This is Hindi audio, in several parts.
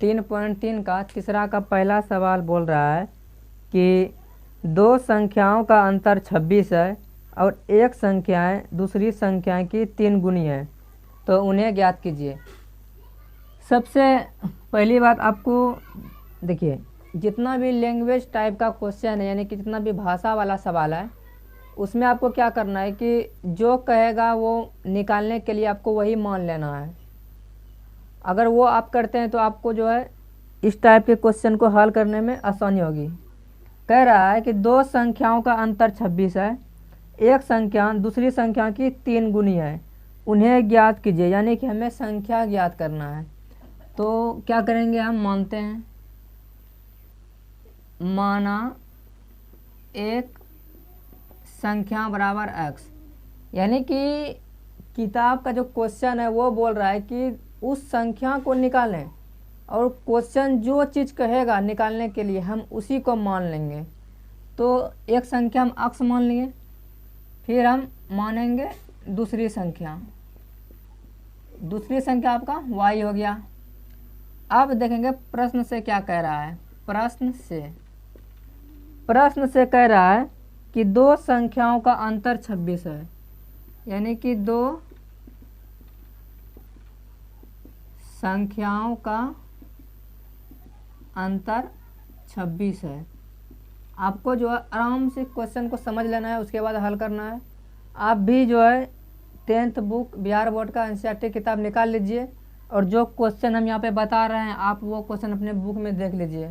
3.3 का तीसरा का पहला सवाल बोल रहा है कि दो संख्याओं का अंतर 26 है और एक संख्याएं दूसरी संख्या की 3 गुनी है, तो उन्हें ज्ञात कीजिए। सबसे पहली बात आपको देखिए, जितना भी लैंग्वेज टाइप का क्वेश्चन है, यानी कि जितना भी भाषा वाला सवाल है, उसमें आपको क्या करना है कि जो कहेगा वो निकालने के लिए आपको वही मान लेना है। अगर वो आप करते हैं तो आपको जो है इस टाइप के क्वेश्चन को हल करने में आसानी होगी। कह रहा है कि दो संख्याओं का अंतर 26 है, एक संख्या दूसरी संख्या की 3 गुनी है, उन्हें ज्ञात कीजिए। यानी कि हमें संख्या ज्ञात करना है। तो क्या करेंगे, हम मानते हैं, माना एक संख्या बराबर x, यानी कि किताब का जो क्वेश्चन है वो बोल रहा है कि उस संख्या को निकालें, और क्वेश्चन जो चीज़ कहेगा निकालने के लिए हम उसी को मान लेंगे। तो एक संख्या हम x मान लिए, फिर हम मानेंगे दूसरी संख्या आपका y हो गया। अब देखेंगे प्रश्न से क्या कह रहा है। प्रश्न से कह रहा है कि दो संख्याओं का अंतर 26 है, यानी कि दो संख्याओं का अंतर 26 है। आपको जो है आराम से क्वेश्चन को समझ लेना है, उसके बाद हल करना है। आप भी जो है 10th बुक बिहार बोर्ड का NCERT किताब निकाल लीजिए, और जो क्वेश्चन हम यहाँ पे बता रहे हैं आप वो क्वेश्चन अपने बुक में देख लीजिए,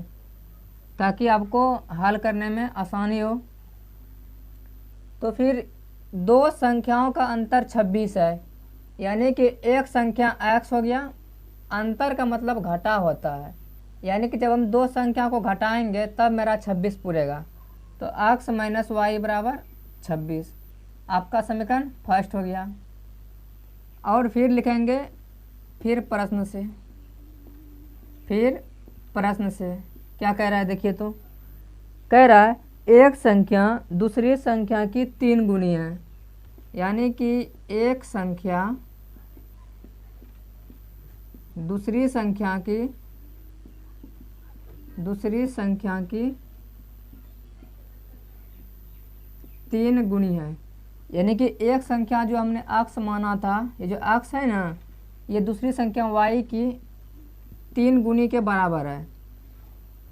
ताकि आपको हल करने में आसानी हो। तो फिर दो संख्याओं का अंतर 26 है, यानी कि एक संख्या x हो गया। अंतर का मतलब घटा होता है, यानी कि जब हम दो संख्या को घटाएंगे तब मेरा 26 पूरेगा। तो x माइनस वाई बराबर 26, आपका समीकरण फर्स्ट हो गया। और फिर लिखेंगे फिर प्रश्न से क्या कह रहा है, देखिए। तो कह रहा है एक संख्या दूसरी संख्या की 3 गुनी है, यानी कि एक संख्या दूसरी संख्या की 3 गुनी है। यानी कि एक संख्या जो हमने x माना था, ये जो x है ना, ये दूसरी संख्या y की 3 गुनी के बराबर है।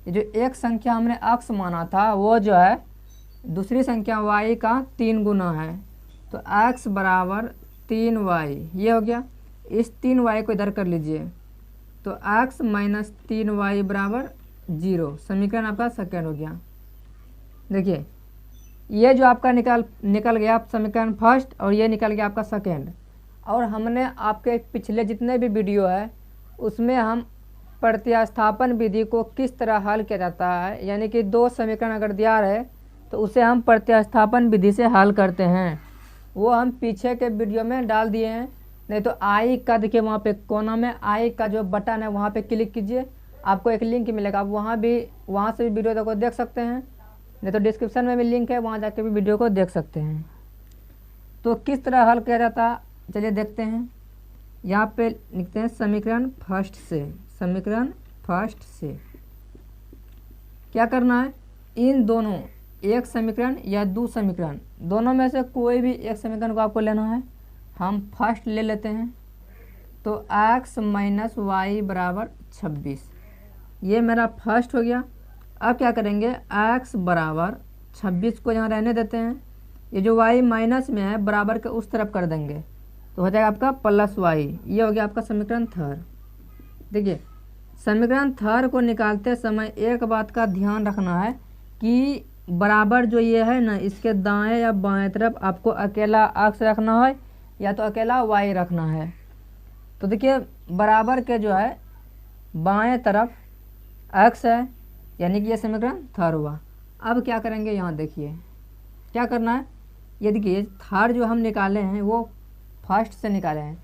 ये जो एक संख्या हमने x माना था वो जो है दूसरी संख्या y का 3 गुना है। तो x बराबर 3y, ये हो गया। इस 3y को इधर कर लीजिए, तो x माइनस 3y बराबर 0, समीकरण आपका सेकेंड हो गया। देखिए, ये जो आपका निकल गया समीकरण फर्स्ट, और ये निकल गया आपका सेकेंड। और हमने आपके पिछले जितने भी वीडियो है उसमें हम प्रतिस्थापन विधि को किस तरह हल किया जाता है, यानी कि दो समीकरण अगर दिया रहे तो उसे हम प्रतिस्थापन विधि से हल करते हैं, वो हम पीछे के वीडियो में डाल दिए हैं। नहीं तो आई का देखिए, वहाँ पे कोना में आई का जो बटन है वहाँ पे क्लिक कीजिए, आपको एक लिंक मिलेगा, आप वहाँ से भी वीडियो को देख सकते हैं। नहीं तो डिस्क्रिप्शन में भी लिंक है, वहाँ जाके भी वीडियो को देख सकते हैं। तो किस तरह हल किया जाता, चलिए देखते हैं। यहाँ पे लिखते हैं समीकरण फर्स्ट से क्या करना है, इन दोनों एक समीकरण या दो समीकरण दोनों में से कोई भी एक समीकरण को आपको लेना है। हम फर्स्ट ले लेते हैं, तो x माइनस वाई बराबर 26, ये मेरा फर्स्ट हो गया। अब क्या करेंगे, x बराबर 26 को यहाँ रहने देते हैं, ये जो y माइनस में है बराबर के उस तरफ कर देंगे, तो हो जाएगा आपका प्लस y, ये हो गया आपका समीकरण थर्ड। देखिए, समीकरण थर्ड को निकालते समय एक बात का ध्यान रखना है कि बराबर जो ये है ना, इसके दाएं या बाएं तरफ आपको अकेला x रखना है या तो अकेला y रखना है। तो देखिए, बराबर के जो है बाएं तरफ x है, यानी कि ये समीकरण थर्ड हुआ। अब क्या करेंगे, यहाँ देखिए क्या करना है। ये देखिए, थर्ड जो हम निकाले हैं वो फर्स्ट से निकाले हैं,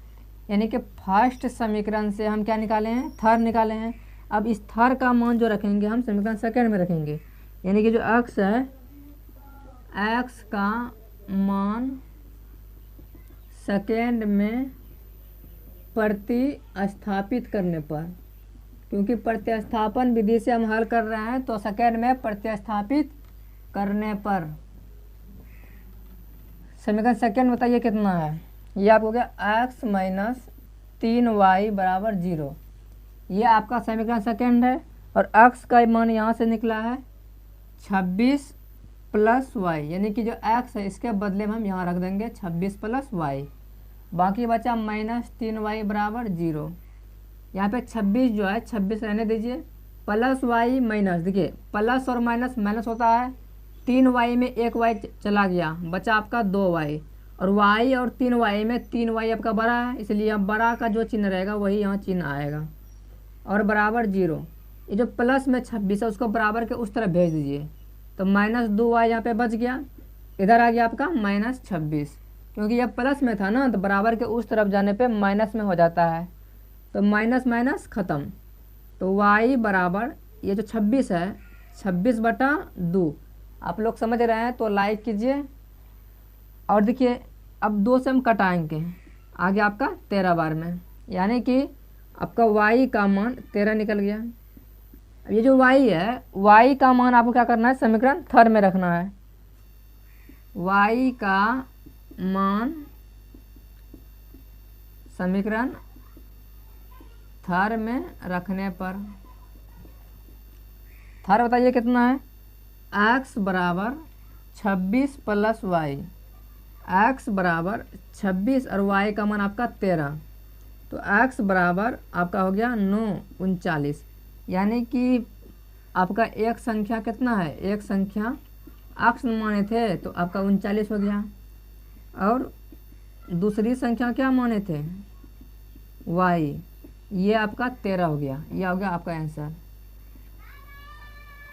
यानी कि फर्स्ट समीकरण से हम क्या निकाले हैं, थर्ड निकाले हैं। अब इस थर्ड का मान जो रखेंगे हम समीकरण सेकेंड में रखेंगे, यानी कि जो x है, x का मान सेकेंड में प्रतिस्थापित करने पर क्योंकि प्रतिस्थापन विधि से हम हल कर रहे हैं, तो सेकेंड में प्रतिस्थापित करने पर समीकरण सेकेंड बताइए कितना है। ये आपको क्या x माइनस 3y बराबर 0, ये आपका समीकरण सेकेंड है। और x का मान यहाँ से निकला है 26 प्लस y, यानी कि जो x है इसके बदले में हम यहाँ रख देंगे 26 प्लस y, बाकी बचा माइनस 3y बराबर 0। यहाँ पे 26 जो है 26 रहने दीजिए, प्लस y माइनस, देखिए प्लस और माइनस माइनस होता है, 3y में 1y चला गया, बचा आपका 2y, और y और 3y में 3y आपका बड़ा है, इसलिए अब बड़ा का जो चिन्ह रहेगा वही यहाँ चिन्ह आएगा, और बराबर 0। ये जो प्लस में 26 है उसको बराबर के उस तरफ भेज दीजिए, तो माइनस 2y यहाँ पे बच गया, इधर आ गया आपका माइनस 26, क्योंकि यह प्लस में था ना, तो बराबर के उस तरफ जाने पे माइनस में हो जाता है, तो माइनस माइनस ख़त्म। तो y बराबर ये जो 26 है 26/2, आप लोग समझ रहे हैं तो लाइक कीजिए। और देखिए अब 2 से हम कटाएंगे, आगे आपका 13 बार में, यानी कि आपका y का मान 13 निकल गया। अब ये जो y है, y का मान आपको क्या करना है, समीकरण थर्ड में रखना है। y का मान समीकरण थर्ड में रखने पर थर्ड बताइए कितना है, x बराबर 26 प्लस y, x बराबर 26 और y का मान आपका 13, तो x बराबर आपका हो गया 9 39, यानी कि आपका एक संख्या कितना है, एक संख्या x माने थे तो आपका 39 हो गया, और दूसरी संख्या क्या माने थे y, ये आपका 13 हो गया, ये हो गया आपका आंसर।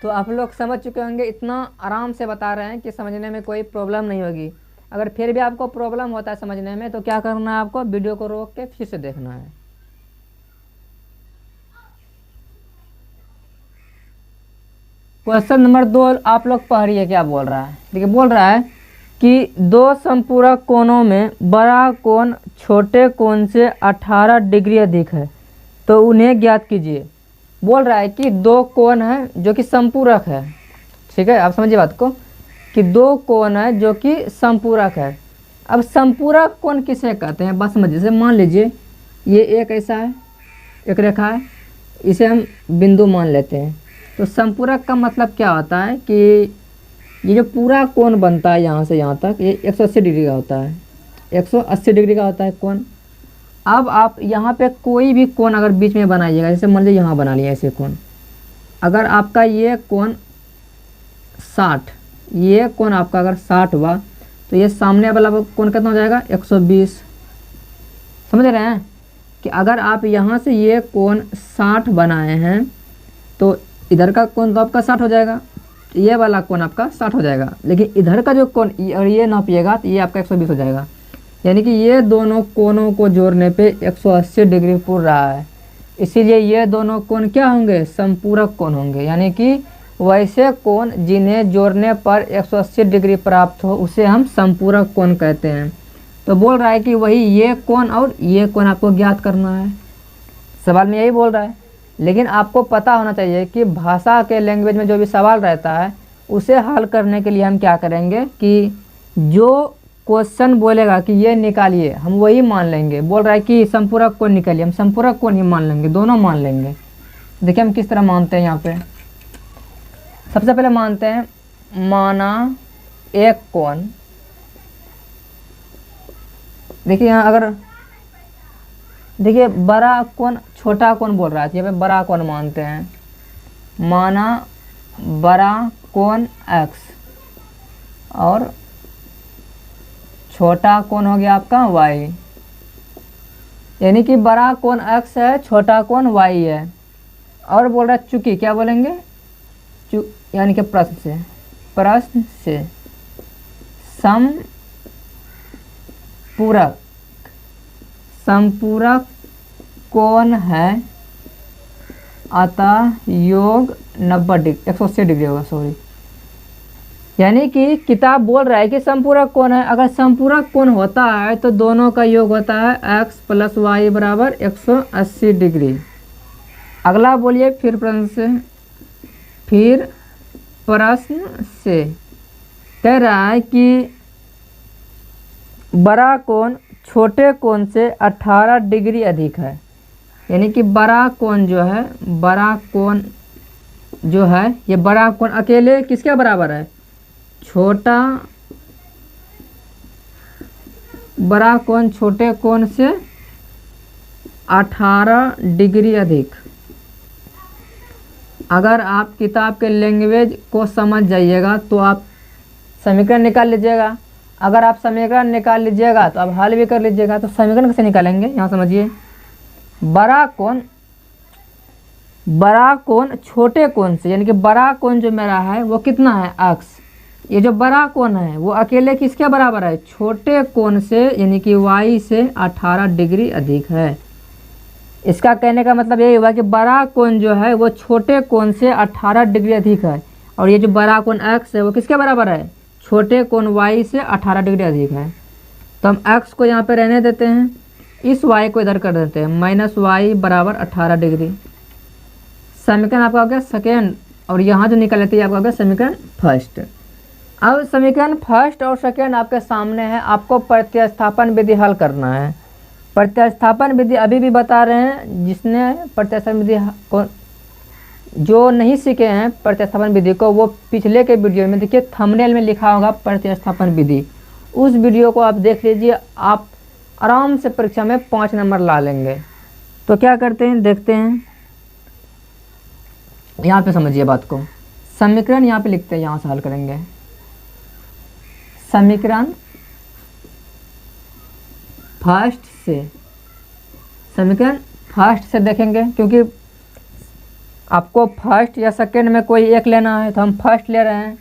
तो आप लोग समझ चुके होंगे, इतना आराम से बता रहे हैं कि समझने में कोई प्रॉब्लम नहीं होगी। अगर फिर भी आपको प्रॉब्लम होता है समझने में तो क्या करना है, आपको वीडियो को रोक के फिर से देखना है। क्वेश्चन नंबर 2 आप लोग पढ़िए क्या बोल रहा है। देखिए बोल रहा है कि दो संपूरक कोणों में बड़ा कोण छोटे कोण से 18 डिग्री अधिक है, तो उन्हें ज्ञात कीजिए। बोल रहा है कि दो कोण है जो कि संपूरक है, ठीक है, आप समझिए बात को, कि दो कोण है जो कि संपूरक है। अब संपूरक कोण किसे कहते हैं, बस समझिए। जैसे मान लीजिए ये एक ऐसा है, एक रेखा है, इसे हम बिंदु मान लेते हैं। तो संपूरक का मतलब क्या होता है कि ये जो पूरा कोण बनता है यहाँ से यहाँ तक, ये 180 डिग्री का होता है, 180 डिग्री का होता है कोण। अब आप यहाँ पे कोई भी कोण अगर बीच में बनाइएगा, जैसे मान लीजिए यहाँ बना लिया ऐसे कोण, अगर आपका ये कोण 60, ये कोण आपका अगर 60 हुआ तो ये सामने वाला कोण कितना हो जाएगा, 120। समझ रहे हैं कि अगर आप यहाँ से ये कोण 60 बनाए हैं तो इधर का कोण तो आपका 60 हो जाएगा, ये वाला कोण आपका 60 हो जाएगा, लेकिन इधर का जो कोण और ये नापिएगा तो ये आपका 120 हो जाएगा। यानी कि ये दोनों कोणों को जोड़ने पे 180 डिग्री पूर रहा है, इसीलिए ये दोनों कोण क्या होंगे, संपूरक कोण होंगे। यानी कि वैसे कोण जिन्हें जोड़ने पर 180 डिग्री प्राप्त हो उसे हम संपूरक कोण कहते हैं। तो बोल रहा है कि वही ये कोण और ये कोण आपको ज्ञात करना है, सवाल में यही बोल रहा है। लेकिन आपको पता होना चाहिए कि भाषा के लैंग्वेज में जो भी सवाल रहता है उसे हल करने के लिए हम क्या करेंगे कि जो क्वेश्चन बोलेगा कि ये निकालिए हम वही मान लेंगे। बोल रहा है कि संपूरक कोण निकालिए, हम संपूरक कोण ही मान लेंगे, दोनों मान लेंगे। देखिए हम किस तरह मानते हैं। यहाँ पे सबसे पहले मानते हैं, माना एक कोण, देखिए यहाँ अगर देखिए बड़ा कोण छोटा कोण बोल रहा है, यहाँ पे बड़ा कोण मानते हैं, माना बड़ा कोण x और छोटा कोण हो गया आपका y, यानी कि बड़ा कोण x है, छोटा कोण y है। और बोल रहा है चूंकि, क्या बोलेंगे, यानी कि प्रश्न से संपूरक कोण है, अतः योग 90 डिग्री 180 डिग्री होगा, सॉरी। यानी कि किताब बोल रहा है कि संपूरक कोण है, अगर संपूरक कोण होता है तो दोनों का योग होता है x + y = 180 डिग्री। अगला बोलिए फिर प्रश्न से कह रहा है कि बड़ा कोण छोटे कोण से 18 डिग्री अधिक है। यानी कि बड़ा कोण जो है, बड़ा कोण जो है, ये बड़ा कोण अकेले किसके बराबर है? छोटा बड़ा कोण छोटे कोण से 18 डिग्री अधिक। अगर आप किताब के लैंग्वेज को समझ जाइएगा तो आप समीकरण निकाल लीजिएगा। अगर आप समीकरण निकाल लीजिएगा तो आप हल भी कर लीजिएगा। तो समीकरण कैसे निकालेंगे, यहाँ समझिए। बड़ा कोण छोटे कोण से, यानी कि बड़ा कोण जो मेरा है वो कितना है? अक्स। ये जो बड़ा कोण है वो अकेले किसके बराबर है? छोटे कोण से, यानी कि y से 18 डिग्री अधिक है। इसका कहने का मतलब यही हुआ कि बड़ा कोण जो है वो छोटे कोण से 18 डिग्री अधिक है, और ये जो बड़ा कोण x है वो किसके बराबर है? छोटे कोण y से 18 डिग्री अधिक है। तो हम x को यहाँ पे रहने देते हैं, इस y को इधर कर देते हैं, माइनस y बराबर 18 डिग्री। समीकरण आपका हो गया सेकेंड, और यहाँ जो निकल लेती है आपका हो गया समीकरण फर्स्ट। अब समीकरण फर्स्ट और सेकेंड आपके सामने है, आपको प्रतिस्थापन विधि हल करना है। प्रतिस्थापन विधि अभी भी बता रहे हैं, जिसने प्रतिस्थापन विधि को जो नहीं सीखे हैं प्रतिस्थापन विधि को, वो पिछले के वीडियो में देखिए थंबनेल में लिखा होगा प्रतिस्थापन विधि, उस वीडियो को आप देख लीजिए। आप आराम से परीक्षा में 5 नंबर ला लेंगे। तो क्या करते हैं देखते हैं, यहाँ पे समझिए बात को। समीकरण यहाँ पे लिखते हैं, यहाँ से हल करेंगे। समीकरण फर्स्ट से देखेंगे, क्योंकि आपको फर्स्ट या सेकेंड में कोई एक लेना है, तो हम फर्स्ट ले रहे हैं।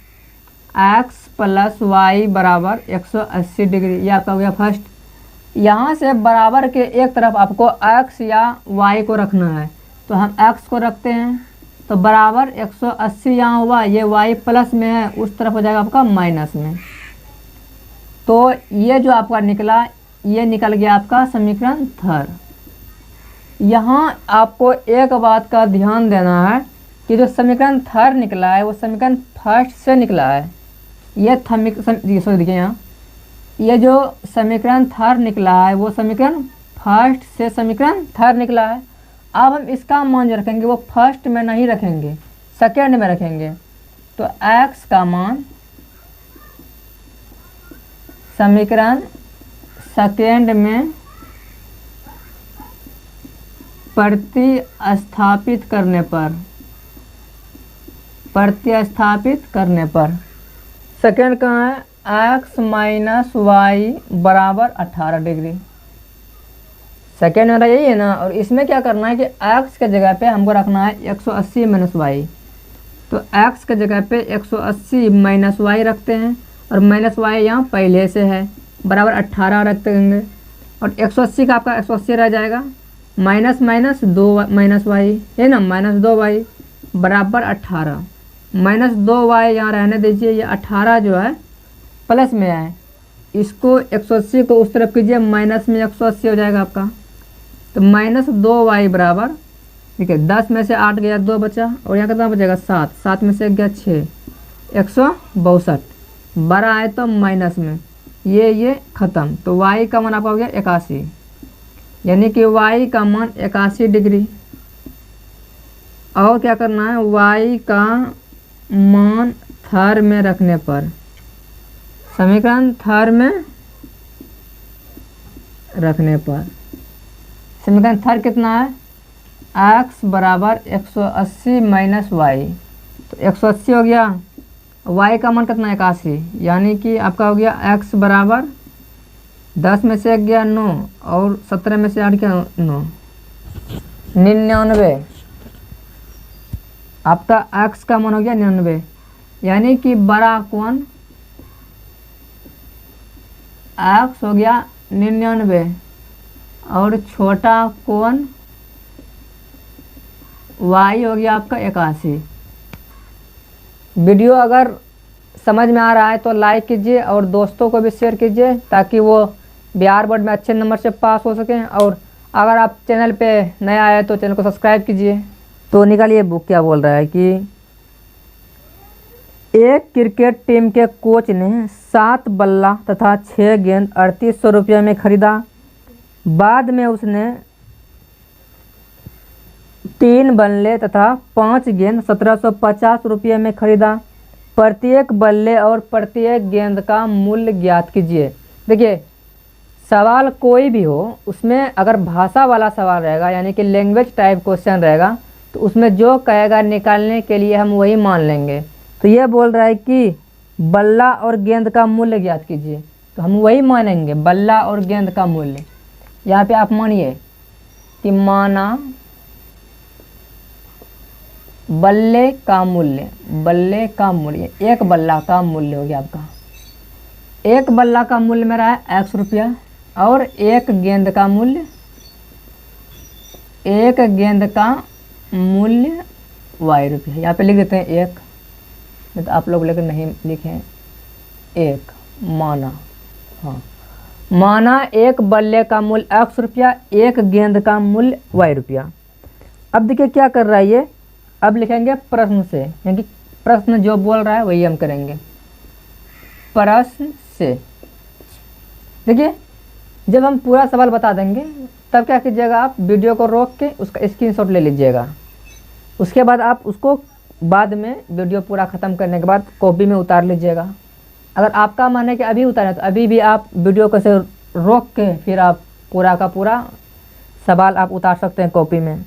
x प्लस वाई बराबर 180 डिग्री, ये आपका हो गया फर्स्ट। यहाँ से बराबर के एक तरफ आपको x या y को रखना है, तो हम x को रखते हैं, तो बराबर 180 यहाँ हुआ, ये y प्लस में है, उस तरफ हो जाएगा आपका माइनस में। तो ये जो आपका निकला, ये निकल गया आपका समीकरण थर्ड। यहाँ आपको एक बात का ध्यान देना है कि जो समीकरण थर्ड निकला है वो समीकरण फर्स्ट से निकला है। ये देखिए यहाँ, ये जो समीकरण थर्ड निकला है वो समीकरण फर्स्ट से समीकरण थर्ड निकला है। अब हम इसका मान जो रखेंगे वो फर्स्ट में नहीं रखेंगे, सेकेंड में रखेंगे। तो x का मान समीकरण सेकेंड में प्रतिस्थापित करने पर सेकेंड कहाँ है? x माइनस वाई बराबर 18 डिग्री। सेकेंड मेरा यही है ना, और इसमें क्या करना है कि x के जगह पे हमको रखना है 180 माइनस वाई। तो x के जगह पे 180 माइनस वाई रखते हैं, और माइनस वाई यहाँ पहले से है, बराबर 18 रखते हैं, और 180 का आपका 180 रह जाएगा, माइनस माइनस 2 माइनस वाई है ना, माइनस 2 वाई बराबर 18, माइनस 2 वाई यहाँ रहने दीजिए। ये 18 जो है प्लस में है, इसको 180 को उस तरफ कीजिए, माइनस में 180 हो जाएगा आपका। तो माइनस 2 वाई बराबर, ठीक है, 10 में से 8 गया, 2 बचा, और यहाँ कितना बचेगा 7, 7 में से 1 गया 6, 162 बड़ा है तो माइनस में, ये ख़त्म। तो y का मान आपका हो गया 81, यानी कि y का मान 81 डिग्री। और क्या करना है, y का मान थर्ड में रखने पर, समीकरण थर्ड में रखने पर, समीकरण थर्ड कितना है? x बराबर 180 माइनस वाई, तो 180 हो गया, y का मान कितना 81, यानी कि आपका हो गया x बराबर 10 में से 1 गया 9, और 17 में से 8 गया 9, 99। आपका x का मान हो गया 99, यानी कि बड़ा कोण x हो गया 99, और छोटा कोण y हो गया आपका 81। वीडियो अगर समझ में आ रहा है तो लाइक कीजिए, और दोस्तों को भी शेयर कीजिए, ताकि वो बिहार बोर्ड में अच्छे नंबर से पास हो सकें। और अगर आप चैनल पे नया आए तो चैनल को सब्सक्राइब कीजिए। तो निकालिए बुक क्या बोल रहा है कि एक क्रिकेट टीम के कोच ने 7 बल्ला तथा 6 गेंद 3800 रुपये में खरीदा। बाद में उसने 3 बल्ले तथा 5 गेंद 1750 रुपये में खरीदा। प्रत्येक बल्ले और प्रत्येक गेंद का मूल्य ज्ञात कीजिए। देखिए, सवाल कोई भी हो उसमें अगर भाषा वाला सवाल रहेगा यानी कि लैंग्वेज टाइप क्वेश्चन रहेगा तो उसमें जो कहेगा निकालने के लिए हम वही मान लेंगे। तो ये बोल रहा है कि बल्ला और गेंद का मूल्य ज्ञात कीजिए, तो हम वही मानेंगे, बल्ला और गेंद का मूल्य। यहाँ पे आप मानिए कि माना बल्ले का मूल्य, बल्ले का मूल्य, एक बल्ला का मूल्य हो गया आपका। एक बल्ला का मूल्य मेरा है x रुपया और एक गेंद का मूल्य, एक गेंद का मूल्य y रुपया। यहाँ पे लिख देते हैं एक, नहीं तो आप लोग लेकर नहीं लिखें एक। माना, हाँ, माना एक बल्ले का मूल्य x रुपया, एक गेंद का मूल्य y रुपया। अब देखिए क्या कर रहा है ये, अब लिखेंगे प्रश्न से, यानी प्रश्न जो बोल रहा है वही हम करेंगे। प्रश्न से देखिए, जब हम पूरा सवाल बता देंगे तब क्या कीजिएगा, आप वीडियो को रोक के उसका स्क्रीनशॉट ले लीजिएगा। उसके बाद आप उसको बाद में वीडियो पूरा ख़त्म करने के बाद कॉपी में उतार लीजिएगा। अगर आपका मन है कि अभी उतारें तो अभी भी आप वीडियो को से रोक के फिर आप पूरा का पूरा सवाल आप उतार सकते हैं कॉपी में।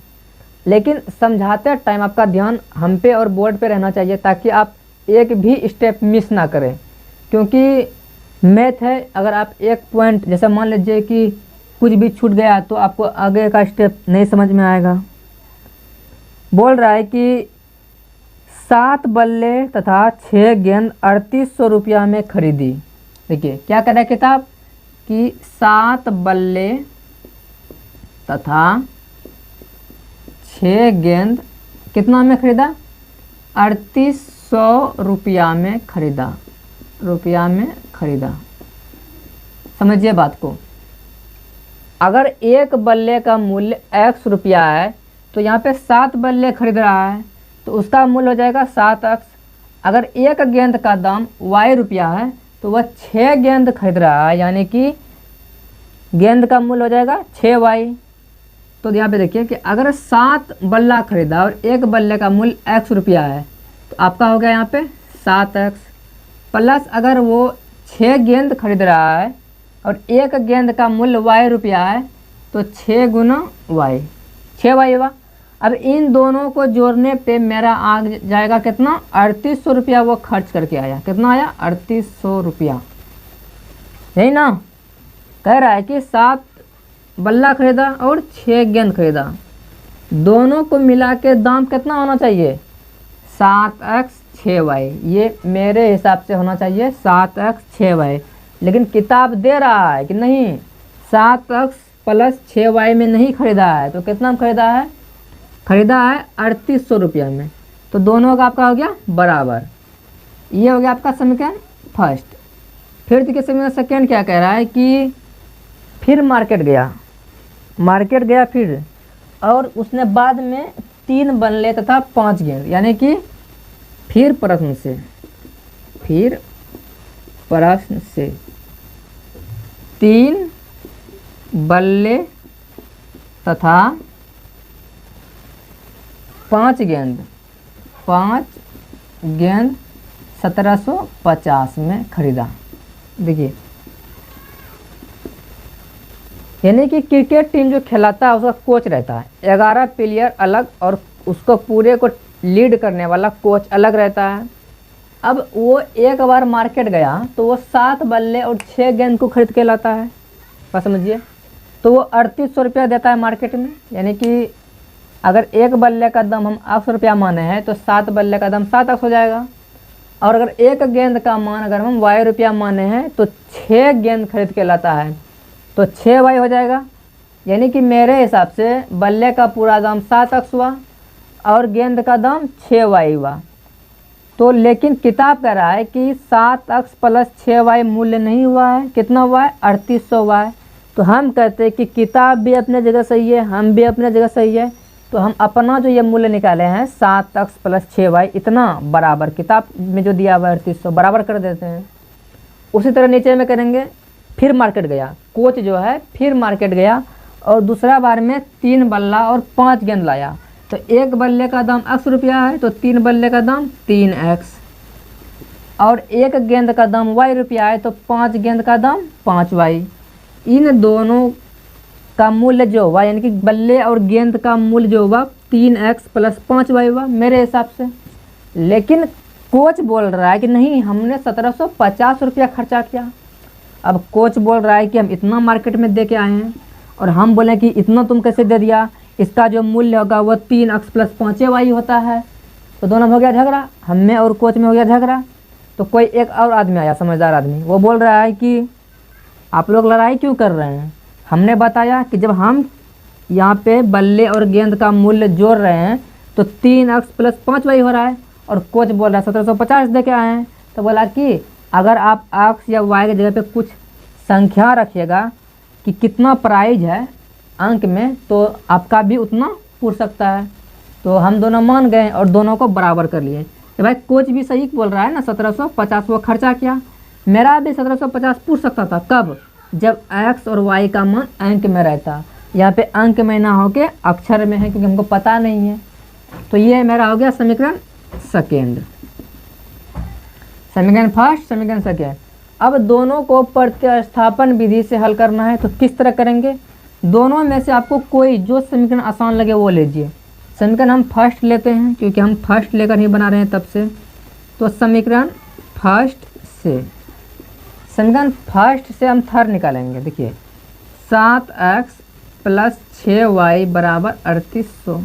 लेकिन समझाते टाइम आपका ध्यान हम पे और बोर्ड पे रहना चाहिए ताकि आप एक भी स्टेप मिस ना करें, क्योंकि मैथ है, अगर आप एक पॉइंट जैसे मान लीजिए कि कुछ भी छूट गया तो आपको आगे का स्टेप नहीं समझ में आएगा। बोल रहा है कि 7 बल्ले तथा 6 गेंद 3800 रुपया में खरीदी। देखिए क्या कह रहा है किताब कि 7 बल्ले तथा 6 गेंद कितना में खरीदा, 3800 रुपया में खरीदा, रुपया में खरीदा। समझिए बात को, अगर एक बल्ले का मूल्य x रुपया है तो यहाँ पे 7 बल्ले खरीद रहा है तो उसका मूल्य हो जाएगा 7x। अगर एक गेंद का दाम y रुपया है तो वह 6 गेंद खरीद रहा है, यानी कि गेंद का मूल्य हो जाएगा 6y। तो यहाँ पे देखिए कि अगर 7 बल्ला खरीदा और एक बल्ले का मूल्य x रुपया है तो आपका हो गया यहाँ पे 7x, प्लस अगर वो 6 गेंद खरीद रहा है और एक गेंद का मूल्य y रुपया है तो 6 गुना y, 6y हुआ। अब इन दोनों को जोड़ने पे मेरा आ जाएगा कितना, 3800 रुपया वो खर्च करके आया। कितना आया, 3800 रुपया, यही ना। कह रहा है कि 7 बल्ला खरीदा और 6 गेंद खरीदा, दोनों को मिला के दाम कितना होना चाहिए, 7x 6y। ये मेरे हिसाब से होना चाहिए 7x 6y, लेकिन किताब दे रहा है कि नहीं 7x प्लस 6y में नहीं खरीदा है, तो कितना में खरीदा है, खरीदा है 3800 रुपया में। तो दोनों का आपका हो गया बराबर। ये हो गया आपका समीकरण फर्स्ट। फिर देखिए समीकरण सेकेंड क्या कह रहा है कि फिर मार्केट गया फिर, और उसने बाद में 3 बल्ले तथा 5 गेंद, यानी कि फिर प्रश्न से 3 बल्ले तथा 5 गेंद 1750 में खरीदा। देखिए यानी कि क्रिकेट टीम जो खिलाता है उसका कोच रहता है, 11 प्लेयर अलग और उसको पूरे को लीड करने वाला कोच अलग रहता है। अब वो एक बार मार्केट गया तो वो 7 बल्ले और 6 गेंद को खरीद के लाता है, बस समझिए। तो वो 3800 रुपया देता है मार्केट में, यानी कि अगर एक बल्ले का दाम हम 800 रुपया माने हैं तो 7 बल्ले का दाम 7x हो जाएगा। और अगर एक गेंद का मान अगर हम y रुपया माने हैं तो 6 गेंद खरीद के लाता है तो 6y हो जाएगा। यानी कि मेरे हिसाब से बल्ले का पूरा दाम 7x हुआ और गेंद का दाम 6y हुआ। तो लेकिन किताब कह रहा है कि 7x प्लस 6y मूल्य नहीं हुआ है, कितना हुआ है, 3800 हुआ है। तो हम कहते हैं कि किताब भी अपने जगह सही है, हम भी अपने जगह सही है, तो हम अपना जो ये मूल्य निकाले हैं 7x + 6y इतना बराबर, किताब में जो दिया हुआ है 3800 बराबर कर देते हैं। उसी तरह नीचे में करेंगे, फिर मार्केट गया, कोच जो है फिर मार्केट गया और दूसरा बार में 3 बल्ला और 5 गेंद लाया। तो एक बल्ले का दाम x रुपया है, तो 3 बल्ले का दाम 3x, और एक गेंद का दाम y रुपया है, तो 5 गेंद का दाम 5y। इन दोनों का मूल्य जो हुआ, यानी कि बल्ले और गेंद का मूल्य जो हुआ 3x + 5y हुआ मेरे हिसाब से। लेकिन कोच बोल रहा है कि नहीं, हमने 1750 रुपया खर्चा किया। अब कोच बोल रहा है कि हम इतना मार्केट में दे के आए हैं, और हम बोले कि इतना तुम कैसे दे दिया, इसका जो मूल्य होगा वो 3x + 5y होता है। तो दोनों में हो गया झगड़ा, हम में और कोच में हो गया झगड़ा। तो कोई एक और आदमी आया, समझदार आदमी, वो बोल रहा है कि आप लोग लड़ाई क्यों कर रहे हैं। हमने बताया कि जब हम यहाँ पे बल्ले और गेंद का मूल्य जोड़ रहे हैं तो 3x + 5y हो रहा है, और कोच बोल रहा है 1750 दे के आए हैं। तो बोला कि अगर आप x या y की जगह पे कुछ संख्या रखिएगा कि कितना प्राइज है अंक में, तो आपका भी उतना पूछ सकता है। तो हम दोनों मान गए और दोनों को बराबर कर लिए कि भाई कोच भी सही बोल रहा है ना, 1750 वो खर्चा किया, मेरा भी 1750 पूछ सकता था। कब? जब x और y का मान अंक में रहता। यहाँ पे अंक में ना हो के अक्षर में है, क्योंकि हमको पता नहीं है। तो ये मेरा हो गया समीकरण सेकेंड, समीकरण फर्स्ट, समीकरण सेकेंड। अब दोनों को प्रतिस्थापन विधि से हल करना है। तो किस तरह करेंगे? दोनों में से आपको कोई जो समीकरण आसान लगे वो लीजिए। समीकरण हम फर्स्ट लेते हैं, क्योंकि हम फर्स्ट लेकर ही बना रहे हैं तब से। तो समीकरण फर्स्ट से, समीकरण फर्स्ट से हम थर्ड निकालेंगे। देखिए 7x + 6y = 3800।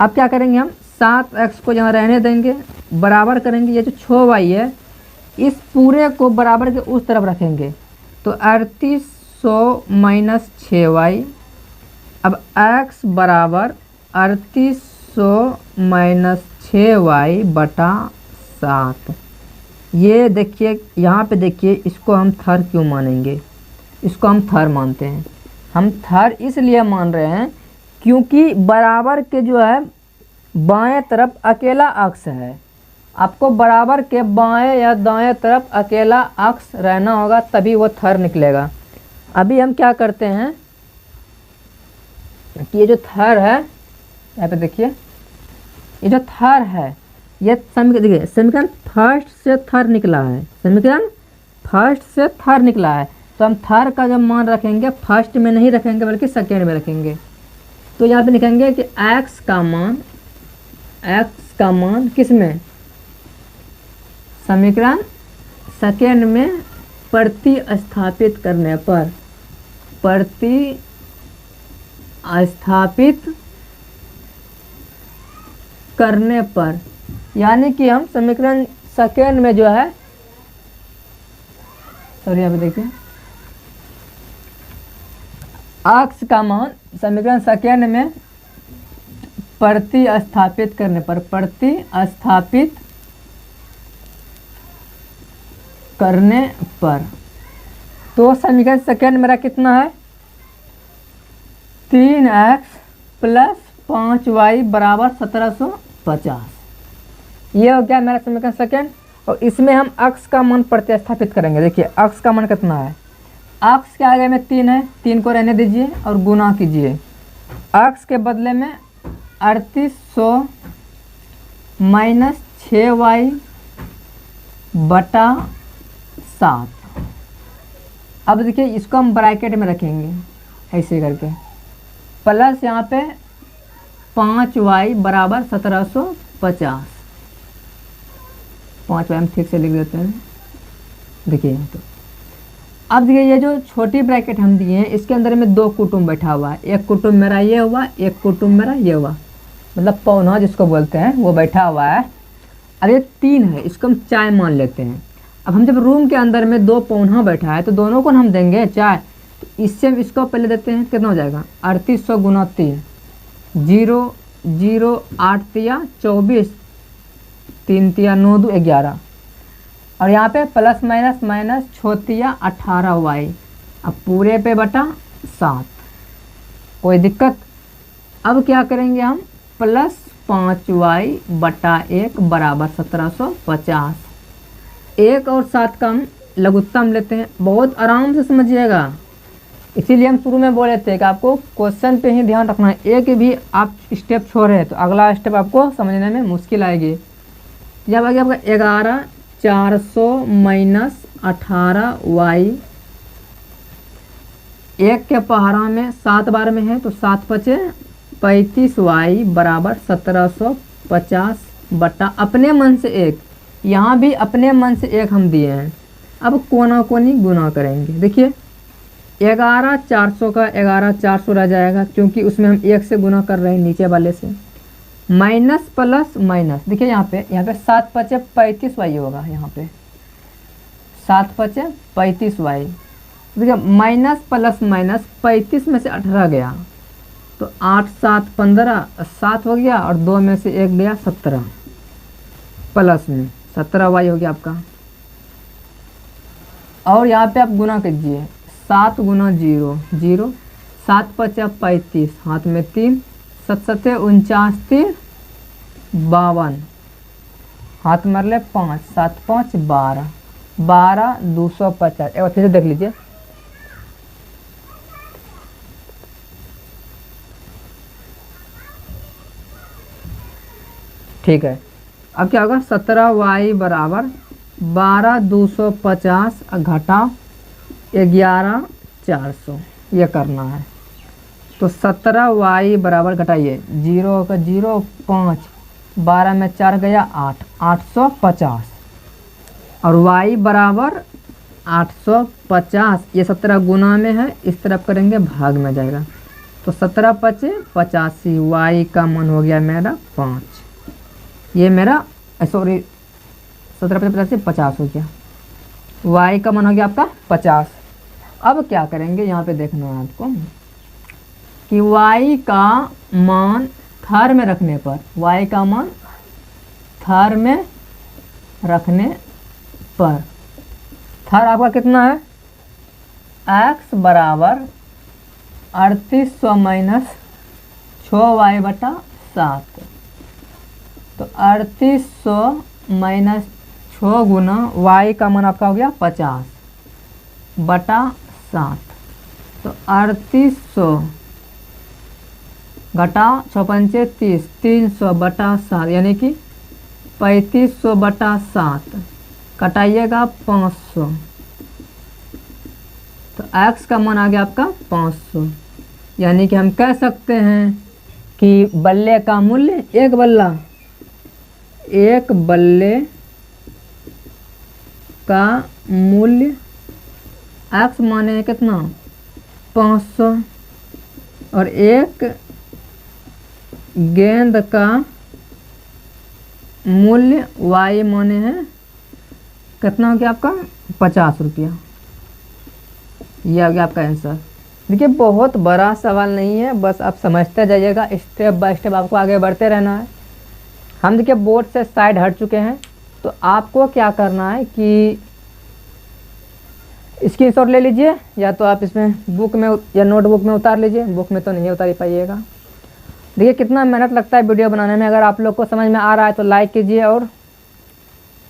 अब क्या करेंगे, हम 7x को यहाँ रहने देंगे, बराबर करेंगे ये जो 6y है इस पूरे को बराबर के उस तरफ रखेंगे। तो 3800 - 6y। अब x बराबर 3800 - 6y / 7। ये देखिए, यहाँ पे देखिए, इसको हम थर क्यों मानेंगे? इसको हम थर मानते हैं। हम थर इसलिए मान रहे हैं क्योंकि बराबर के जो है बाएं तरफ अकेला अक्ष है। आपको बराबर के बाएं या दाएं तरफ अकेला अक्ष रहना होगा, तभी वो थर निकलेगा। अभी हम क्या करते हैं कि ये जो थर है, यहाँ पे देखिए, ये जो थर है, ये देखिए समीकरण फर्स्ट से थर निकला है, समीकरण फर्स्ट से थर निकला है। तो हम थर का जब मान रखेंगे फर्स्ट में नहीं रखेंगे बल्कि सेकेंड में रखेंगे। तो यहाँ पे लिखेंगे कि x का मान किस में? समीकरण सेकेंड में प्रतिस्थापित करने पर, प्रतिस्थापित करने पर, यानी कि हम समीकरण सेकेंड में जो है, सॉरी यहाँ पे देखिए, x का मान समीकरण सेकेंड में प्रतिस्थापित करने पर, प्रतिस्थापित करने पर, तो समीकरण सेकेंड मेरा कितना है? 3x + 5y = 1750। ये हो गया मेरा समीकरण सेकेंड। और इसमें हम x का मान प्रतिस्थापित करेंगे। देखिए x का मान कितना है? x के आगे में 3 है, 3 को रहने दीजिए और गुना कीजिए। x के बदले में 3800 - 6y / 7। अब देखिए इसको हम ब्रैकेट में रखेंगे ऐसे करके, प्लस यहाँ पे 5y = 1750। 5y हम ठीक से लिख देते हैं। देखिए यहाँ पे, अब देखिए ये जो छोटी ब्रैकेट हम दिए हैं इसके अंदर में 2 कुटुंब बैठा हुआ है। एक कुटुंब मेरा ये हुआ, एक कुटुंब मेरा ये हुआ, मतलब पौना जिसको बोलते हैं वो बैठा हुआ है। अब ये 3 है, इसको हम चाय मान लेते हैं। अब हम जब रूम के अंदर में 2 पौना बैठा है तो दोनों को हम देंगे चाय। तो इससे हम इसको पहले देते हैं, कितना हो जाएगा? 3800 × 3, 0 0 8 तिया 24, 3 तिया 9 2 11, और यहाँ पे प्लस माइनस 6 तिया 18y। अब पूरे पे बटा 7, कोई दिक्कत? अब क्या करेंगे हम, प्लस 5y बटा 1 बराबर 1750। 1 और 7 का हम लघुत्तम लेते हैं, बहुत आराम से समझिएगा। इसीलिए हम शुरू में बोले थे कि आपको क्वेश्चन पे ही ध्यान रखना है, एक भी आप स्टेप छोड़ रहे हैं तो अगला स्टेप आपको समझने में मुश्किल आएगी। जब आ गया आपका 11 400 माइनस 18y, 1 के पहाड़ा में 7 बार में है तो 7 पचे 35y बराबर 1750 बटा अपने मन से 1, यहाँ भी अपने मन से 1 हम दिए हैं। अब कोना कोनी गुना करेंगे। देखिए 11 400 का 11 400 रह जाएगा, क्योंकि उसमें हम 1 से गुना कर रहे हैं नीचे वाले से। माइनस प्लस माइनस, देखिए यहाँ पे 7 पचे 35y होगा, यहाँ पे 7 पचे 35y। देखिए माइनस प्लस माइनस 35 में से 18 गया तो 8 7 15, 7 हो गया और 2 में से 1 गया 17, प्लस में 17y हो गया आपका। और यहाँ पे आप गुना कीजिए, 7 गुना 0 0, 7 पचा 35, हाथ में 3, 7 सत्ते 49, 3 52, हाथ मार ले 5, 7 5 12, 12 250। एक बार फिर से देख लीजिए, ठीक है। अब क्या होगा, 17y बराबर 12 250 घटाओ 11 400, ये करना है। तो 17y बराबर घटाइए 0 का 0 5, 12 में 4 गया 8, 850 और y बराबर 850। ये 17 गुना में है, इस तरफ करेंगे भाग में जाएगा तो 17 पचे 85, y का मान हो गया मेरा 5। ये मेरा सॉरी 17 पचे 85 50 हो गया, y का मान हो गया आपका 50। अब क्या करेंगे, यहाँ पे देखना है आपको कि y का मान थर में रखने पर, y का मान थर में रखने पर थर आपका कितना है, x बराबर 3800 माइनस 6y बटा 7। तो 3800 माइनस 6 गुना y का मान आपका हो गया 50 बटा 7। तो 3800 घटा 6 पंचे 30, 300 बटा 7 यानी कि 3500 बटा 7, कटाइएगा 500। तो x का मान आ गया आपका 500, यानी कि हम कह सकते हैं कि बल्ले का मूल्य, एक बल्ले का मूल्य x माने कितना 500 और एक गेंद का मूल्य y माने है कितना हो गया आपका 50 रुपया। ये आ गया आपका आंसर। देखिए बहुत बड़ा सवाल नहीं है, बस आप समझते जाइएगा, स्टेप बाय स्टेप आपको आगे बढ़ते रहना है। हम देखिए बोर्ड से साइड हट चुके हैं, तो आपको क्या करना है कि स्क्रीनशॉट ले लीजिए, या तो आप इसमें बुक में या नोटबुक में उतार लीजिए, बुक में तो नहीं उतार पाइएगा। देखिए कितना मेहनत लगता है वीडियो बनाने में। अगर आप लोग को समझ में आ रहा है तो लाइक कीजिए और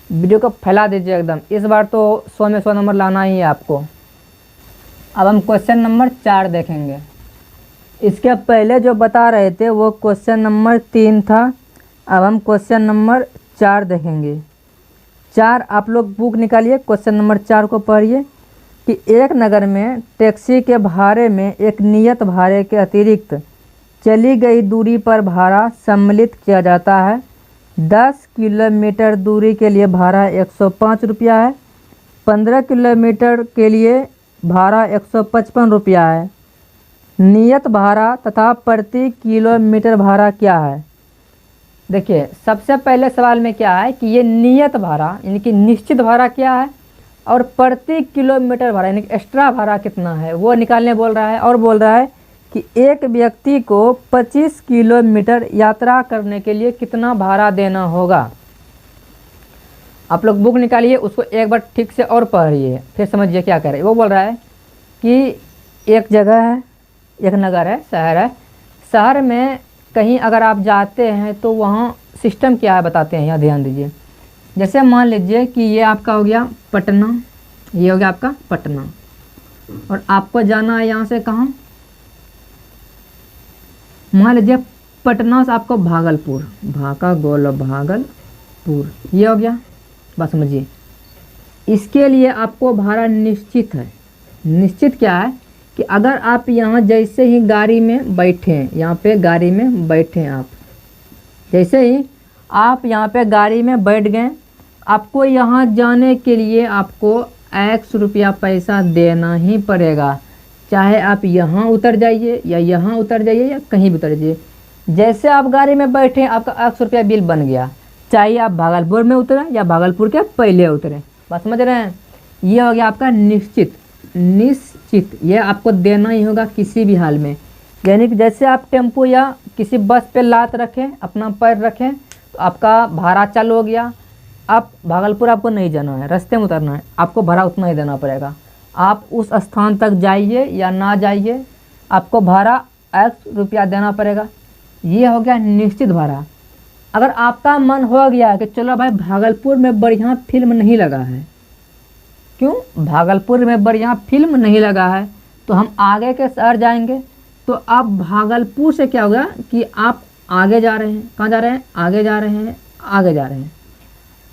वीडियो को फैला दीजिए एकदम। इस बार तो 100 में 100 नंबर लाना ही है आपको। अब हम क्वेश्चन नंबर 4 देखेंगे। इसके पहले जो बता रहे थे वो क्वेश्चन नंबर 3 था। अब हम क्वेश्चन नंबर 4 देखेंगे। 4 आप लोग बुक निकालिए, क्वेश्चन नंबर 4 को पढ़िए कि एक नगर में टैक्सी के भाड़े में एक नियत भाड़े के अतिरिक्त चली गई दूरी पर भाड़ा सम्मिलित किया जाता है। 10 किलोमीटर दूरी के लिए भाड़ा 105 रुपया है, 15 किलोमीटर के लिए भाड़ा 155 रुपया है। नियत भाड़ा तथा प्रति किलोमीटर भाड़ा क्या है। देखिए सबसे पहले सवाल में क्या है कि ये नियत भाड़ा यानी कि निश्चित भाड़ा क्या है, और प्रति किलोमीटर भाड़ा यानी कि एक्स्ट्रा भाड़ा कितना है वो निकालने बोल रहा है। और बोल रहा है कि एक व्यक्ति को 25 किलोमीटर यात्रा करने के लिए कितना भाड़ा देना होगा। आप लोग बुक निकालिए, उसको एक बार ठीक से और पढ़िए, फिर समझिए क्या कह रहे हैं। वो बोल रहा है कि एक जगह है, एक नगर है, शहर है, शहर में कहीं अगर आप जाते हैं तो वहाँ सिस्टम क्या है बताते हैं, यहाँ ध्यान दीजिए। जैसे मान लीजिए कि ये आपका हो गया पटना, ये हो गया आपका पटना, और आपको जाना है यहाँ से कहाँ, मान लीजिए पटना से आपको भागलपुर, भाका गोल भागलपुर, ये हो गया। बस समझिए, इसके लिए आपको भाड़ा निश्चित है। निश्चित क्या है कि अगर आप यहाँ जैसे ही गाड़ी में बैठे हैं, यहाँ पे गाड़ी में बैठे हैं आप, जैसे ही आप यहाँ पे गाड़ी में बैठ गए, आपको यहाँ जाने के लिए आपको 100 रुपया पैसा देना ही पड़ेगा। चाहे आप यहाँ उतर जाइए या यहाँ उतर जाइए या कहीं भी उतर जाइए, जैसे आप गाड़ी में बैठे आपका 100 रुपया बिल बन गया, चाहे आप भागलपुर में उतरें या भागलपुर के पहले उतरें। बात समझ रहे हैं? ये हो गया आपका निश्चित। निश्चित ये आपको देना ही होगा किसी भी हाल में। यानी कि जैसे आप टेम्पो या किसी बस पे लात रखें, अपना पैर रखें, तो आपका भाड़ा चालू हो गया। आप भागलपुर आपको नहीं जाना है, रास्ते में उतरना है, आपको भाड़ा उतना ही देना पड़ेगा। आप उस स्थान तक जाइए या ना जाइए, आपको भाड़ा 100 रुपया देना पड़ेगा। ये हो गया निश्चित भाड़ा। अगर आपका मन हो गया कि चलो भाई भागलपुर में बढ़िया फिल्म नहीं लगा है, क्यों भागलपुर में बढ़िया फिल्म नहीं लगा है, तो हम आगे के शहर जाएंगे, तो आप भागलपुर से क्या होगा कि आप आगे जा रहे हैं, कहाँ जा रहे हैं, आगे जा रहे हैं, आगे जा रहे हैं।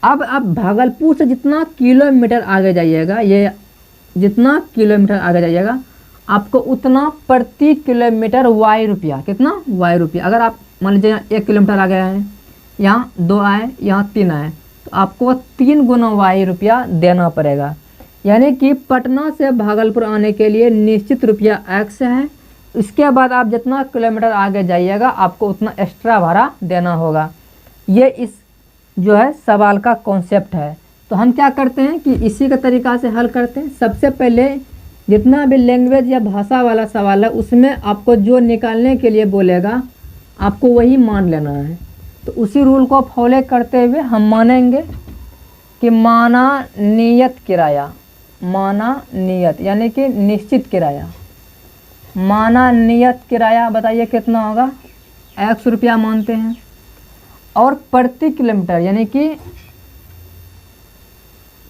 अब आप भागलपुर से जितना किलोमीटर आगे जाइएगा, ये जितना किलोमीटर आगे जाइएगा, आपको उतना प्रति किलोमीटर वाई रुपया, कितना वाई रुपया। अगर आप मान लीजिए 1 किलोमीटर आगे आए, यहाँ 2 आए, यहाँ 3 आए, तो आपको 3 गुना वाई रुपया देना पड़ेगा। यानी कि पटना से भागलपुर आने के लिए निश्चित रुपया X है। इसके बाद आप जितना किलोमीटर आगे जाइएगा आपको उतना एक्स्ट्रा भाड़ा देना होगा। ये इस जो है सवाल का कॉन्सेप्ट है। तो हम क्या करते हैं कि इसी का तरीका से हल करते हैं। सबसे पहले जितना भी लैंग्वेज या भाषा वाला सवाल है उसमें आपको जो निकालने के लिए बोलेगा आपको वही मान लेना है। तो उसी रूल को फॉलो करते हुए हम मानेंगे कि माना नियत किराया, माना नियत यानी कि निश्चित किराया, माना नियत किराया बताइए कितना होगा, 100 रुपया मानते हैं। और प्रति किलोमीटर यानी कि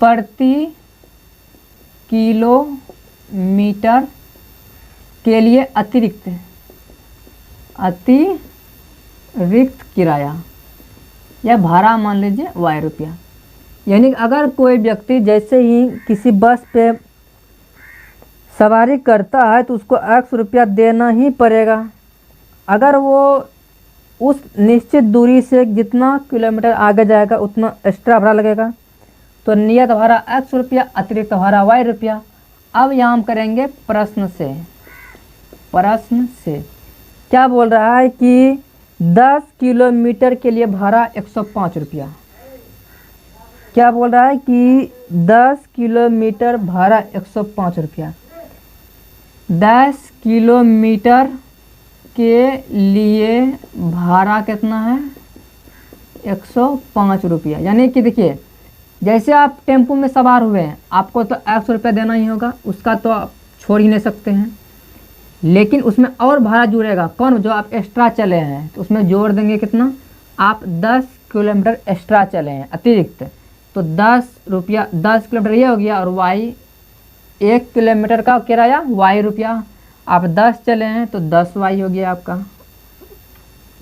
प्रति किलोमीटर के लिए अतिरिक्त किराया या भाड़ा मान लीजिए वाई रुपया। यानी अगर कोई व्यक्ति जैसे ही किसी बस पे सवारी करता है तो उसको 100 रुपया देना ही पड़ेगा। अगर वो उस निश्चित दूरी से जितना किलोमीटर आगे जाएगा उतना एक्स्ट्रा भाड़ा लगेगा। तो नियत भाड़ा 100 रुपया, अतिरिक्त भाड़ा वाई रुपया। अब यहाँ हम करेंगे प्रश्न से। प्रश्न से क्या बोल रहा है कि 10 किलोमीटर के लिए भाड़ा 105 रुपया। क्या बोल रहा है कि 10 किलोमीटर भाड़ा 105 रुपया। 10 किलोमीटर के लिए भाड़ा कितना है, 105 रुपया। यानी कि देखिए जैसे आप टेम्पो में सवार हुए हैं आपको तो 100 रुपया देना ही होगा, उसका तो आप छोड़ ही नहीं सकते हैं। लेकिन उसमें और भाड़ा जुड़ेगा, कौन, जो आप एक्स्ट्रा चले हैं तो उसमें जोड़ देंगे कितना, आप 10 किलोमीटर एक्स्ट्रा चले हैं अतिरिक्त, तो 10 रुपया, 10 किलोमीटर ये हो गया। और वाई 1 किलोमीटर का किराया वाई रुपया, आप 10 चले हैं तो 10 वाई हो गया आपका।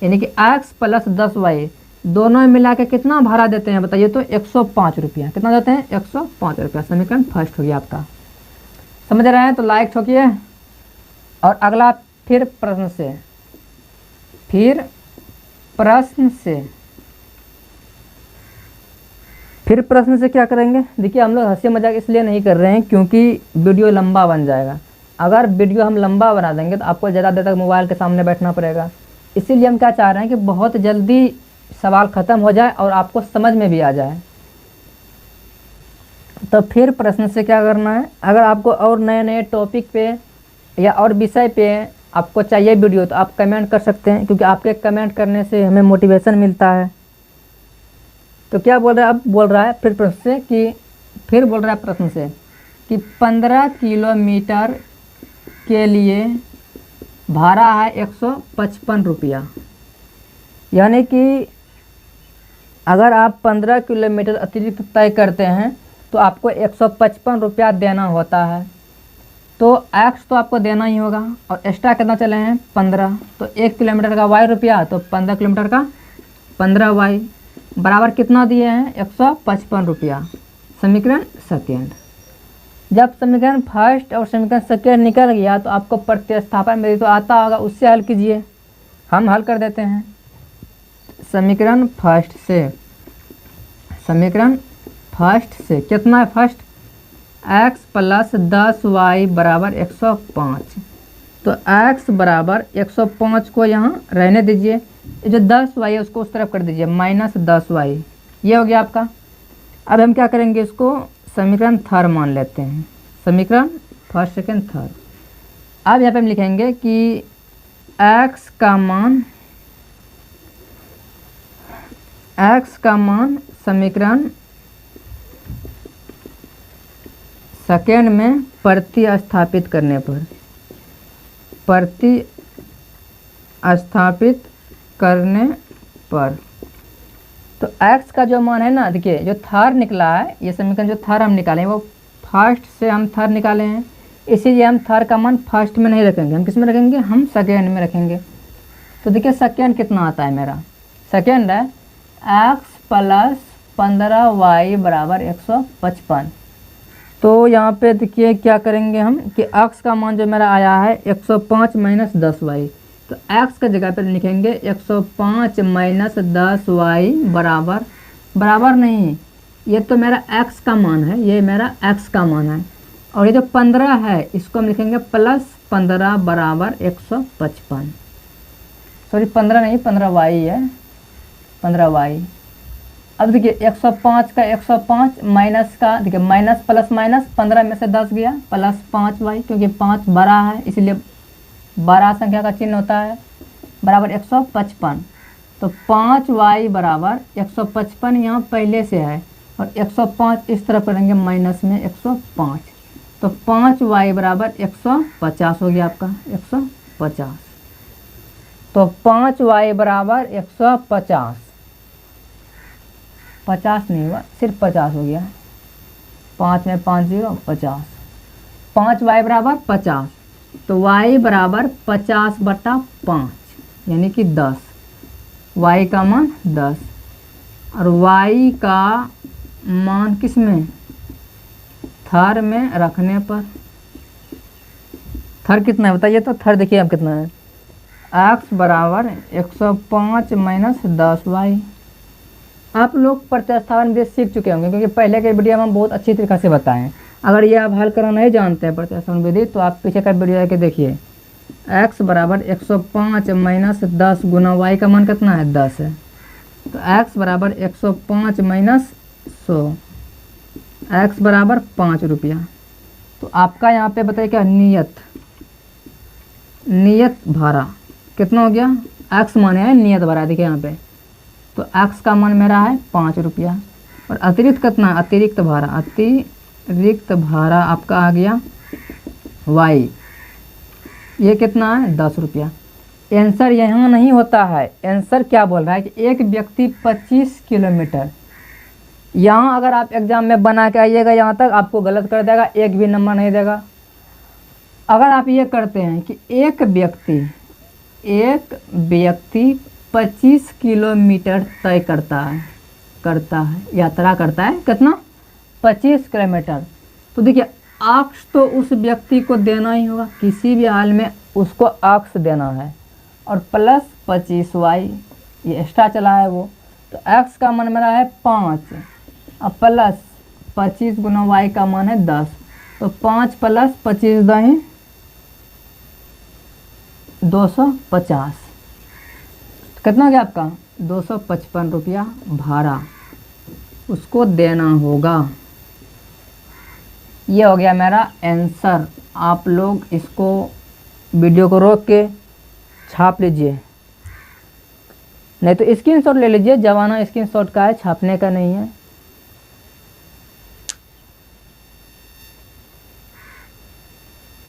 यानी कि x प्लस 10 वाई दोनों मिला के कितना भाड़ा देते हैं बताइए, तो 105 रुपया। कितना देते हैं, 105 रुपया। समीकरण फर्स्ट हो गया आपका। समझ रहे हैं तो लाइक ठोकिए। और अगला फिर प्रश्न से, फिर प्रश्न से क्या करेंगे। देखिए हम लोग हंसी मजाक इसलिए नहीं कर रहे हैं क्योंकि वीडियो लंबा बन जाएगा। अगर वीडियो हम लंबा बना देंगे तो आपको ज़्यादा देर तक मोबाइल के सामने बैठना पड़ेगा। इसीलिए हम क्या चाह रहे हैं कि बहुत जल्दी सवाल ख़त्म हो जाए और आपको समझ में भी आ जाए। तो फिर प्रश्न से क्या करना है, अगर आपको और नए नए टॉपिक पे या और विषय पे आपको चाहिए वीडियो तो आप कमेंट कर सकते हैं, क्योंकि आपके कमेंट करने से हमें मोटिवेशन मिलता है। तो क्या बोल रहा है, अब बोल रहा है फिर प्रश्न से कि, फिर बोल रहा है प्रश्न से कि 15 किलोमीटर के लिए भाड़ा है 155 रुपया। यानी कि अगर आप 15 किलोमीटर अतिरिक्त तय करते हैं तो आपको 155 रुपया देना होता है। तो एक्स तो आपको देना ही होगा और एक्स्ट्रा कितना चले हैं 15, तो 1 किलोमीटर का वाई रुपया, तो 15 किलोमीटर का 15 वाई बराबर कितना दिए हैं 155 रुपया। समीकरण सेकेंड। जब समीकरण फर्स्ट और समीकरण सेकेंड निकल गया तो आपको प्रतिस्थापन मेरी तो आता होगा, उससे हल कीजिए। हम हल कर देते हैं समीकरण फर्स्ट से। समीकरण फर्स्ट से कितना है फर्स्ट, x प्लस 10y बराबर 105। तो x बराबर 105 को यहाँ रहने दीजिए, जो 10y है उसको उस तरफ कर दीजिए, माइनस 10y, ये हो गया आपका। अब हम क्या करेंगे, इसको समीकरण थर्ड मान लेते हैं। समीकरण फर्स्ट सेकेंड थर्ड। अब यहाँ पे हम लिखेंगे कि x का मान समीकरण सेकेंड में प्रतिस्थापित करने पर, प्रतिस्थापित करने पर, तो x का जो मान है ना, देखिए जो थर्ड निकला है, ये समीकरण जो थर्ड हम निकाले हैं वो फर्स्ट से हम थर्ड निकाले हैं, इसीलिए हम थर्ड का मान फर्स्ट में नहीं रखेंगे, हम किस में रखेंगे, हम सेकेंड में रखेंगे। तो देखिए सेकेंड कितना आता है मेरा, सेकेंड है x प्लस 15y बराबर 155। तो यहाँ पे देखिए क्या करेंगे हम कि x का मान जो मेरा आया है 105 माइनस 10y, तो x का जगह पर लिखेंगे 105 माइनस 10y बराबर, बराबर नहीं, ये तो मेरा x का मान है, ये मेरा x का मान है, और ये जो 15 है इसको हम लिखेंगे प्लस 15 बराबर 155। सॉरी 15 नहीं, 15y है, 15y। अब देखिए 105 का 105 माइनस का, देखिए माइनस प्लस माइनस, 15 में से 10 गया, प्लस 5y, क्योंकि 5 बड़ा है इसलिए बड़ा संख्या का चिन्ह होता है, बराबर 155। तो 5y बराबर 155 यहाँ पहले से है, और 105 इस तरफ करेंगे माइनस में 105, तो 5y बराबर 150 हो गया आपका, 150। तो 5y बराबर 150, 50 नहीं हुआ, सिर्फ 50 हो गया, 5 में 5 0 50, 5y बराबर 50, तो y बराबर 50/5 यानी कि 10, y का मान 10, और y का मान किस में, थर में रखने पर, थर कितना है बताइए, तो थर देखिए अब कितना है, x बराबर 105 माइनस 10y। आप लोग प्रतिस्थापन विधि सीख चुके होंगे, क्योंकि पहले के वीडियो में हम बहुत अच्छी तरीके से बताएं। अगर ये आप हल करना नहीं जानते हैं प्रतिस्थापन विधि, तो आप पीछे का वीडियो जाके देखिए। x बराबर 105 माइनस 10 गुना y का मान कितना है 10 है, तो x बराबर 105 माइनस 100, x बराबर 5 रुपया। तो आपका यहाँ पे बताइए क्या, नियत भाड़ा कितना हो गया, x माने है नियत भाड़ा, देखिए यहाँ पे, तो x का मान मेरा है 5 रुपया, और अतिरिक्त कितना, अतिरिक्त भाड़ा आपका आ गया y, ये कितना है 10 रुपया। आंसर यहाँ नहीं होता है, आंसर क्या बोल रहा है कि एक व्यक्ति 25 किलोमीटर, यहाँ अगर आप एग्जाम में बना के आइएगा यहाँ तक आपको गलत कर देगा, एक भी नंबर नहीं देगा। अगर आप ये करते हैं कि एक व्यक्ति 25 किलोमीटर तय करता है, यात्रा करता है, कितना 25 किलोमीटर, तो देखिए आक्स तो उस व्यक्ति को देना ही होगा, किसी भी हाल में उसको आक्स देना है, और प्लस 25y ये एक्स्ट्रा चला है वो, तो x का मान मेरा है 5, और प्लस 25 गुना y का मान है 10, तो 5 प्लस 25 दही 250, कितना हो गया आपका 255 रुपया भाड़ा उसको देना होगा। ये हो गया मेरा आंसर। आप लोग इसको वीडियो को रोक के छाप लीजिए, नहीं तो स्क्रीनशॉट ले लीजिए, जमाना स्क्रीनशॉट का है, छापने का नहीं है।